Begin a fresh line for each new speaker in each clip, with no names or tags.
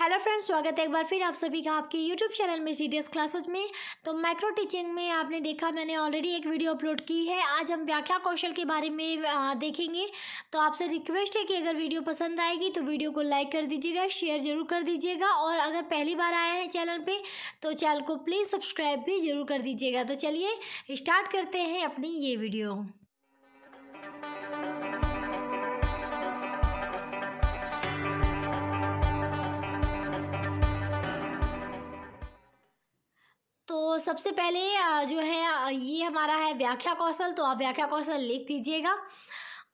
Hello friends, स्वागत है एक बार फिर आप सभी का आपके यूट्यूब चैनल में सीडीएस क्लासेस में। तो माइक्रो टीचिंग में आपने देखा मैंने ऑलरेडी एक वीडियो अपलोड की है। आज हम व्याख्या कौशल के बारे में देखेंगे। तो आपसे रिक्वेस्ट है कि अगर वीडियो पसंद आएगी तो वीडियो को लाइक कर दीजिएगा, शेयर ज़रूर कर दीजिएगा और अगर पहली बार आए हैं चैनल पर तो चैनल को प्लीज़ सब्सक्राइब भी ज़रूर कर दीजिएगा। तो चलिए स्टार्ट करते हैं अपनी ये वीडियो। तो सबसे पहले जो है ये हमारा है व्याख्या कौशल। तो आप व्याख्या कौशल लिख दीजिएगा।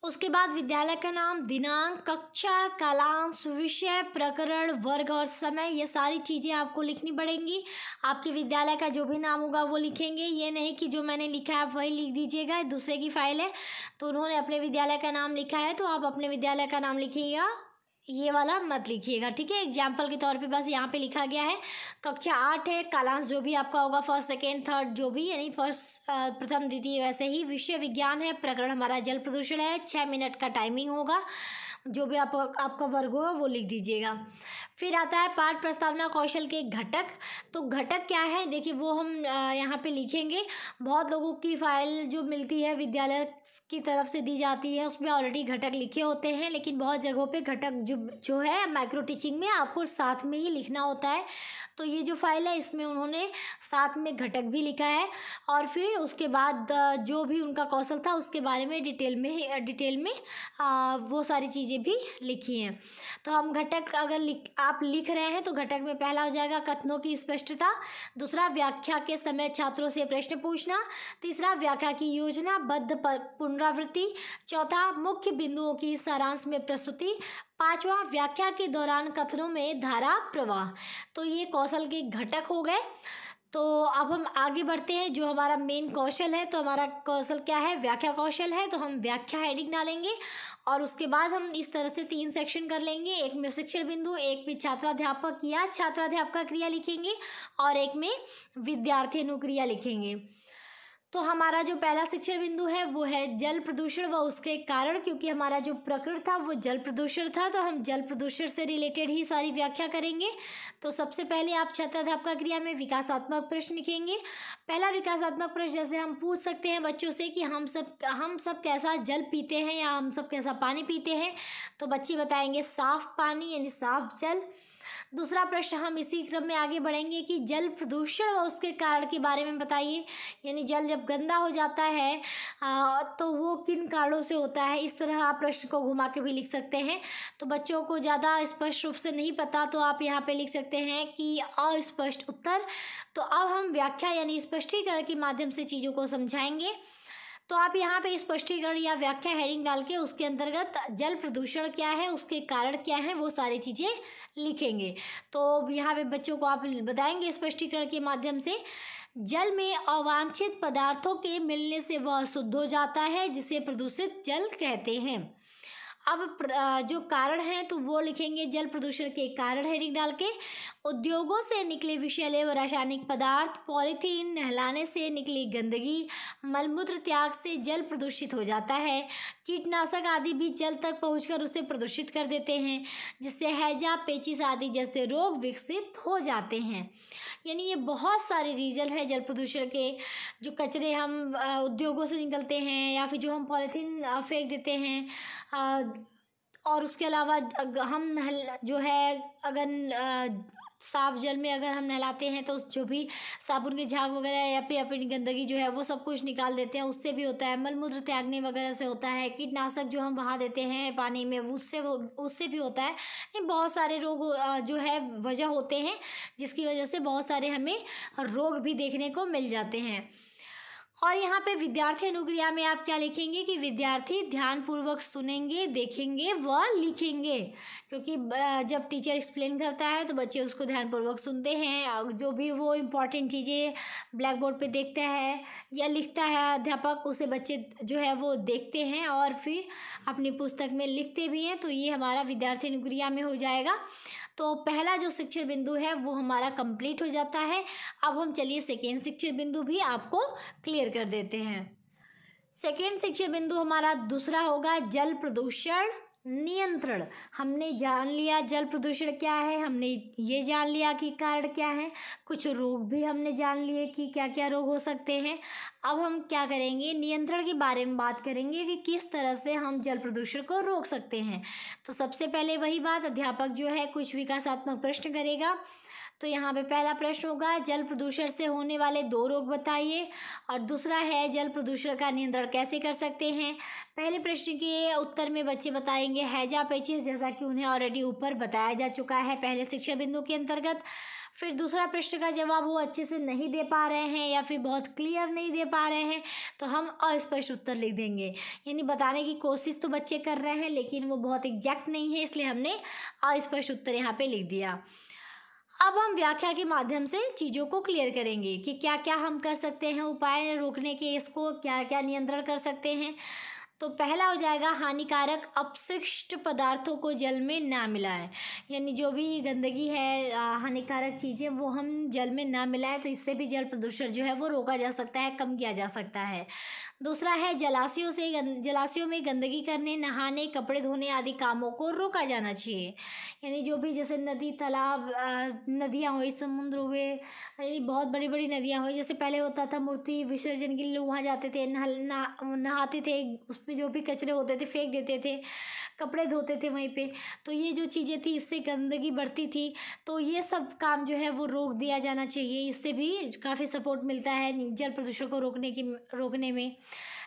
उसके बाद विद्यालय का नाम, दिनांक, कक्षा, कालांश, विषय, प्रकरण, वर्ग और समय, ये सारी चीज़ें आपको लिखनी पड़ेंगी। आपके विद्यालय का जो भी नाम होगा वो लिखेंगे। ये नहीं कि जो मैंने लिखा है आप वही लिख दीजिएगा। दूसरे की फाइल है तो उन्होंने अपने विद्यालय का नाम लिखा है तो आप अपने विद्यालय का नाम लिखिएगा, ये वाला मत लिखिएगा, ठीक है। एग्जाम्पल के तौर पे बस यहाँ पे लिखा गया है कक्षा 8 है, कालांश जो भी आपका होगा फर्स्ट सेकेंड थर्ड जो भी, यानी फर्स्ट प्रथम द्वितीय, वैसे ही विषय विज्ञान है, प्रकरण हमारा जल प्रदूषण है, 6 मिनट का टाइमिंग होगा, जो भी आपका वर्ग होगा वो लिख दीजिएगा। फिर आता है पाठ प्रस्तावना कौशल के घटक। तो घटक क्या है देखिए वो हम यहाँ पे लिखेंगे। बहुत लोगों की फाइल जो मिलती है विद्यालय की तरफ से दी जाती है उसमें ऑलरेडी घटक लिखे होते हैं, लेकिन बहुत जगहों पे घटक जो है माइक्रो टीचिंग में आपको साथ में ही लिखना होता है। तो ये जो फाइल है इसमें उन्होंने साथ में घटक भी लिखा है और फिर उसके बाद जो भी उनका कौशल था उसके बारे में डिटेल में वो सारी चीज़ें भी लिखी हैं। तो हम घटक अगर आप लिख रहे हैं तो घटक में पहला हो जाएगा कथनों की स्पष्टता, दूसरा व्याख्या के समय छात्रों से प्रश्न पूछना, तीसरा व्याख्या की योजनाबद्ध पुनरावृत्ति, चौथा मुख्य बिंदुओं की सारांश में प्रस्तुति, पांचवा व्याख्या के दौरान कथनों में धारा प्रवाह। तो ये कौशल के घटक हो गए। तो अब हम आगे बढ़ते हैं। जो हमारा मेन कौशल है, तो हमारा कौशल क्या है, व्याख्या कौशल है। तो हम व्याख्या हेडिंग डालेंगे और उसके बाद हम इस तरह से 3 सेक्शन कर लेंगे। एक में शिक्षण बिंदु, एक में छात्राध्यापक या छात्राध्यापका क्रिया लिखेंगे और एक में विद्यार्थी अनुक्रिया लिखेंगे। तो हमारा जो पहला शिक्षण बिंदु है वो है जल प्रदूषण व उसके कारण, क्योंकि हमारा जो प्रकरण था वो जल प्रदूषण था तो हम जल प्रदूषण से रिलेटेड ही सारी व्याख्या करेंगे। तो सबसे पहले आप छात्राध्यापका क्रिया में विकासात्मक प्रश्न लिखेंगे। पहला विकासात्मक प्रश्न जैसे हम पूछ सकते हैं बच्चों से कि हम सब कैसा जल पीते हैं या हम सब कैसा पानी पीते हैं, तो बच्चे बताएंगे साफ पानी यानी साफ जल। दूसरा प्रश्न हम इसी क्रम में आगे बढ़ेंगे कि जल प्रदूषण व उसके कारण के बारे में बताइए, यानी जल जब गंदा हो जाता है तो वो किन कारणों से होता है। इस तरह आप प्रश्न को घुमा के भी लिख सकते हैं। तो बच्चों को ज़्यादा स्पष्ट रूप से नहीं पता तो आप यहाँ पे लिख सकते हैं कि अस्पष्ट उत्तर। तो अब हम व्याख्या यानी स्पष्टीकरण के माध्यम से चीज़ों को समझाएंगे। तो आप यहाँ पे स्पष्टीकरण या व्याख्या हेडिंग डाल के उसके अंतर्गत जल प्रदूषण क्या है, उसके कारण क्या है, वो सारी चीज़ें लिखेंगे। तो यहाँ पे बच्चों को आप बताएंगे स्पष्टीकरण के माध्यम से जल में अवांछित पदार्थों के मिलने से वह शुद्ध हो जाता है जिसे प्रदूषित जल कहते हैं। अब जो कारण हैं तो वो लिखेंगे जल प्रदूषण के कारण हेडिंग डाल के। उद्योगों से निकले विषैले व रासायनिक पदार्थ, पॉलीथीन, नहलाने से निकली गंदगी, मलमूत्र त्याग से जल प्रदूषित हो जाता है। कीटनाशक आदि भी जल तक पहुंचकर उसे प्रदूषित कर देते हैं जिससे हैजा, पेचिश आदि जैसे रोग विकसित हो जाते हैं। यानी ये बहुत सारे रीजन है जल प्रदूषण के। जो कचरे हम उद्योगों से निकलते हैं या फिर जो हम पॉलीथीन फेंक देते हैं और उसके अलावा हम जो है अगर साफ जल में अगर हम नहलाते हैं तो जो भी साबुन के झाग वगैरह या फिर अपनी गंदगी जो है वो सब कुछ निकाल देते हैं, उससे भी होता है। मलमूत्र त्यागने वगैरह से होता है। कीटनाशक जो हम बहा देते हैं पानी में उससे भी होता है। ये बहुत सारे रोग जो है वजह होते हैं जिसकी वजह से बहुत सारे हमें रोग भी देखने को मिल जाते हैं। और यहाँ पे विद्यार्थी अनुक्रिया में आप क्या लिखेंगे कि विद्यार्थी ध्यानपूर्वक सुनेंगे, देखेंगे व लिखेंगे, क्योंकि जब टीचर एक्सप्लेन करता है तो बच्चे उसको ध्यानपूर्वक सुनते हैं। जो भी वो इम्पॉर्टेंट चीज़ें ब्लैक बोर्ड पे देखता है या लिखता है अध्यापक, उसे बच्चे जो है वो देखते हैं और फिर अपनी पुस्तक में लिखते भी हैं। तो ये हमारा विद्यार्थी अनुक्रिया में हो जाएगा। तो पहला जो शिक्षण बिंदु है वो हमारा कंप्लीट हो जाता है। अब हम चलिए सेकेंड शिक्षण बिंदु भी आपको क्लियर कर देते हैं। सेकेंड शिक्षण बिंदु हमारा दूसरा होगा जल प्रदूषण नियंत्रण, हमने जान लिया जल प्रदूषण क्या है, हमने ये जान लिया कि कारण क्या है, कुछ रोग भी हमने जान लिए कि क्या क्या रोग हो सकते हैं। अब हम क्या करेंगे, नियंत्रण के बारे में बात करेंगे कि किस तरह से हम जल प्रदूषण को रोक सकते हैं। तो सबसे पहले वही बात, अध्यापक जो है कुछ विकासात्मक प्रश्न करेगा। तो यहाँ पे पहला प्रश्न होगा, जल प्रदूषण से होने वाले 2 रोग बताइए, और दूसरा है जल प्रदूषण का नियंत्रण कैसे कर सकते हैं। पहले प्रश्न के उत्तर में बच्चे बताएंगे हैजा पेचिश, जैसा कि उन्हें ऑलरेडी ऊपर बताया जा चुका है पहले शिक्षा बिंदु के अंतर्गत। फिर दूसरा प्रश्न का जवाब वो अच्छे से नहीं दे पा रहे हैं या फिर बहुत क्लियर नहीं दे पा रहे हैं, तो हम अस्पष्ट उत्तर लिख देंगे, यानी बताने की कोशिश तो बच्चे कर रहे हैं लेकिन वो बहुत एग्जैक्ट नहीं है, इसलिए हमने अस्पष्ट उत्तर यहाँ पे लिख दिया। अब हम व्याख्या के माध्यम से चीज़ों को क्लियर करेंगे कि क्या क्या हम कर सकते हैं उपाय रोकने के, इसको क्या क्या नियंत्रण कर सकते हैं। तो पहला हो जाएगा, हानिकारक अपशिष्ट पदार्थों को जल में ना मिलाएं, यानी जो भी गंदगी है, हानिकारक चीज़ें वो हम जल में ना मिलाएं, तो इससे भी जल प्रदूषण जो है वो रोका जा सकता है, कम किया जा सकता है। दूसरा है, जलाशयों में गंदगी करने, नहाने, कपड़े धोने आदि कामों को रोका जाना चाहिए, यानी जो भी जैसे नदी तालाब, नदियाँ हुई, समुद्र हुए, यानी बहुत बड़ी बड़ी नदियाँ हुई, जैसे पहले होता था मूर्ति विसर्जन के लिए लोग वहाँ जाते थे, नहाते थे, उस पर जो भी कचरे होते थे फेंक देते थे, कपड़े धोते थे वहीं पे, तो ये जो चीज़ें थी इससे गंदगी बढ़ती थी, तो ये सब काम जो है वो रोक दिया जाना चाहिए, इससे भी काफ़ी सपोर्ट मिलता है जल प्रदूषण को रोकने में।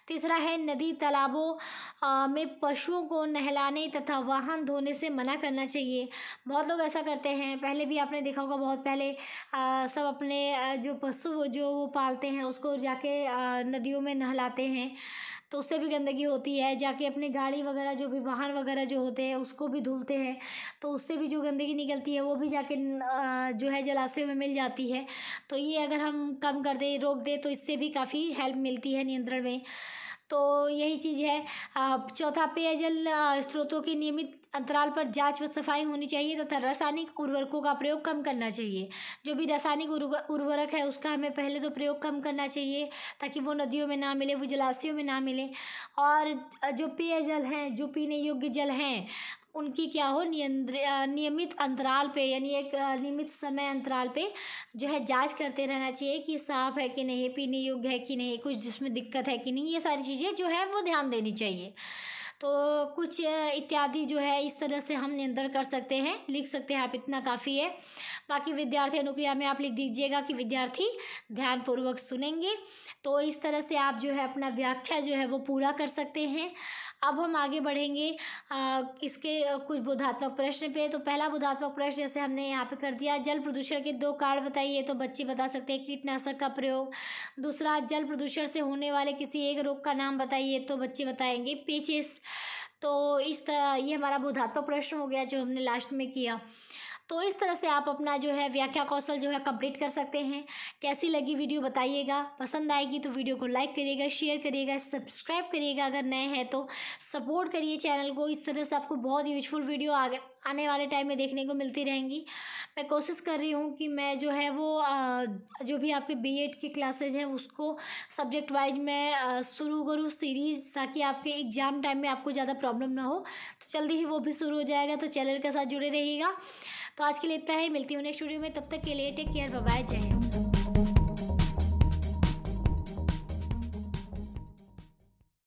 तीसरा है, नदी तालाबों में पशुओं को नहलाने तथा वाहन धोने से मना करना चाहिए। बहुत लोग ऐसा करते हैं, पहले भी आपने देखा होगा, बहुत पहले सब अपने जो पशु जो वो पालते हैं उसको जाके नदियों में नहलाते हैं, तो उससे भी गंदगी होती है। जाके अपनी गाड़ी वगैरह जो भी वाहन वगैरह जो होते हैं उसको भी धुलते हैं, तो उससे भी जो गंदगी निकलती है वो भी जाके जो है जलाशयों में मिल जाती है। तो ये अगर हम कम कर दें, रोक दें, तो इससे भी काफ़ी हेल्प मिलती है नियंत्रण में। तो यही चीज़ है। चौथा, पेयजल स्रोतों की नियमित अंतराल पर जांच व सफाई होनी चाहिए तथा रासायनिक उर्वरकों का प्रयोग कम करना चाहिए। जो भी रासायनिक उर्वरक है उसका हमें पहले तो प्रयोग कम करना चाहिए ताकि वो नदियों में ना मिले, वो जलाशयों में ना मिले। और जो पेयजल हैं, जो पीने योग्य जल हैं, उनकी क्या हो, नियमित अंतराल पे, यानी एक नियमित समय अंतराल पे जो है जांच करते रहना चाहिए कि साफ़ है कि नहीं, पीने योग्य है कि नहीं, कुछ जिसमें दिक्कत है कि नहीं, ये सारी चीज़ें जो है वो ध्यान देनी चाहिए। तो कुछ इत्यादि जो है इस तरह से हम नियंत्रण कर सकते हैं, लिख सकते हैं आप, इतना काफ़ी है। बाकी विद्यार्थी अनुक्रिया में आप लिख दीजिएगा कि विद्यार्थी ध्यानपूर्वक सुनेंगे। तो इस तरह से आप जो है अपना व्याख्या जो है वो पूरा कर सकते हैं। अब हम आगे बढ़ेंगे इसके कुछ बोधात्मक प्रश्न पे। तो पहला बोधात्मक प्रश्न जैसे हमने यहाँ पे कर दिया, जल प्रदूषण के 2 कारण बताइए, तो बच्चे बता सकते हैं कीटनाशक का प्रयोग। दूसरा, जल प्रदूषण से होने वाले किसी एक रोग का नाम बताइए, तो बच्चे बताएंगे पेचिश। तो इस तरह ये हमारा बोधात्मक प्रश्न हो गया जो हमने लास्ट में किया। तो इस तरह से आप अपना जो है व्याख्या कौशल जो है कंप्लीट कर सकते हैं। कैसी लगी वीडियो बताइएगा, पसंद आएगी तो वीडियो को लाइक करिएगा, शेयर करिएगा, सब्सक्राइब करिएगा, अगर नए हैं तो सपोर्ट करिए चैनल को। इस तरह से आपको बहुत यूजफुल वीडियो आने वाले टाइम में देखने को मिलती रहेंगी। मैं कोशिश कर रही हूँ कि मैं जो है वो जो भी आपके बीएड की क्लासेज हैं उसको सब्जेक्ट वाइज मैं शुरू करूँ सीरीज़, ताकि आपके एग्ज़ाम टाइम में आपको ज़्यादा प्रॉब्लम ना हो। तो जल्दी ही वो भी शुरू हो जाएगा, तो चैनल के साथ जुड़े रहिएगा। तो आज के लिए इतना ही, मिलती हूँ नेक्स्ट वीडियो में, तब तक के लिए टेक केयर, बाय बाय, जय हिंद।